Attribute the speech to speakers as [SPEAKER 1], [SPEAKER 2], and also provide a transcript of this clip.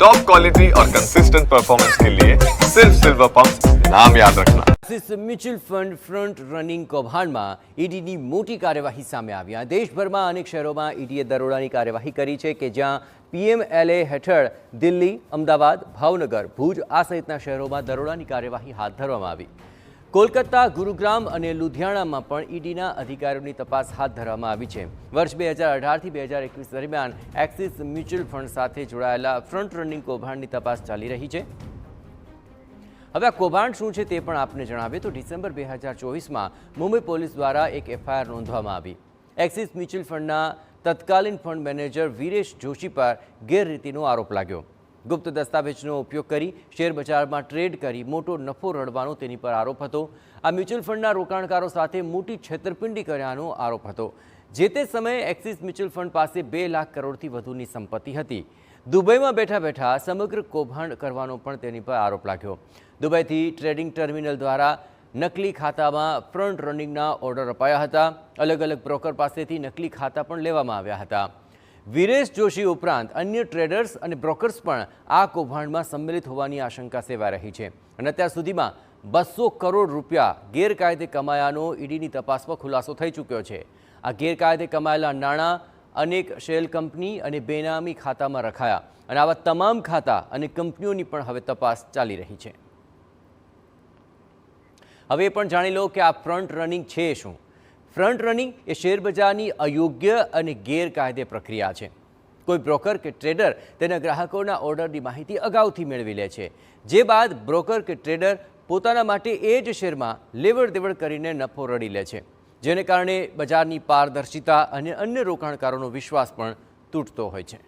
[SPEAKER 1] Top quality और consistent performance के लिए सिर्फ सिल्वर पंप नाम याद रखना।
[SPEAKER 2] Axis mutual fund front running કૌભાંડમાં ઈડીની મોટી કાર્યવાહી સામે આવી આ દેશભરમાં અનેક શહેરોમાં ઈડીએ દરોડાની કાર્યવાહી કરી છે કે જ્યાં પીએમએલએ હેઠળ દિલ્હી, અમદાવાદ, ભાવનગર, ભુજ આ સહિતના શહેરોમાં દરોડાની કાર્યવાહી હાથ ધરવામાં આવી। કોલકાતા, ગુરુગ્રામ અને લુધિયાણામાં પણ ઈડીના અધિકારીઓની તપાસ હાથ ધરવામાં આવી છે। વર્ષ 2018 થી 2021 દરમિયાન એક્સિસ મ્યુચ્યુઅલ ફંડ સાથે જોડાયેલા ફ્રન્ટ રનિંગ કૌભાંડની તપાસ ચાલી રહી છે। હવે આ કૌભાંડ શું છે તે પણ આપને જણાવીએ તો ડિસેમ્બર 2024માં મુંબઈ પોલીસ દ્વારા એક એફઆઈઆર નોંધવામાં આવી। એક્સિસ મ્યુચ્યુઅલ ફંડના તત્કાલીન ફંડ મેનેજર વીરેશ જોશી પર ગેરરીતિનો આરોપ લાગ્યો। ગુપ્ત દસ્તાવેજનો ઉપયોગ કરી શેર બજારમાં ટ્રેડ કરી મોટો નફો રળવાનો તેની પર આરોપ હતો। આ મ્યુચ્યુઅલ ફંડના રોકાણકારો સાથે મોટી છેતરપિંડી કર્યાનો આરોપ હતો। જે તે સમયે એક્સિસ મ્યુચ્યુઅલ ફંડ પાસે 2 લાખ કરોડથી વધુની સંપત્તિ હતી। દુબઈમાં બેઠા બેઠા સમગ્ર કૌભાંડ કરવાનો પણ તેની પર આરોપ લાગ્યો। દુબઈથી ટ્રેડિંગ ટર્મિનલ દ્વારા નકલી ખાતામાં ફ્રન્ટ રનિંગના ઓર્ડર અપાયા હતા। અલગ અલગ બ્રોકર પાસેથી નકલી ખાતા પણ લેવામાં આવ્યા હતા। વીરેશ જોશી ઉપરાંત अन्य ટ્રેડર્સ અને બ્રોકર્સ પણ આ કૌભાંડમાં સંમિલિત હોવાની આશંકા સેવાઈ રહી છે અને અત્યાર સુધીમાં 200 કરોડ રૂપિયા ગેરકાયદે કમાયાનો ઈડીની તપાસમાં ખુલાસો થઈ ચૂક્યો છે। આ ગેરકાયદે કમાયેલા નાણાં અનેક શેલ કંપની અને બેનામી ખાતામાં રખાયા અને આવા તમામ ખાતા અને કંપનીઓની પણ હવે તપાસ ચાલી રહી છે। હવે એ પણ જાણી લો કે આ ફ્રન્ટ રનિંગ છે શું। ફ્રન્ટ રનિંગ એ શેરબજારની અયોગ્ય અને ગેરકાયદે પ્રક્રિયા છે। કોઈ બ્રોકર કે ટ્રેડર તેના ગ્રાહકોના ઓર્ડરની માહિતી અગાઉથી મેળવી લે છે, જે બાદ બ્રોકર કે ટ્રેડર પોતાના માટે એ જ શેરમાં લેવડ દેવડ કરીને નફો રળી લે છે, જેને કારણે બજારની પારદર્શિતા અને અન્ય રોકાણકારોનો વિશ્વાસ પણ તૂટતો હોય છે।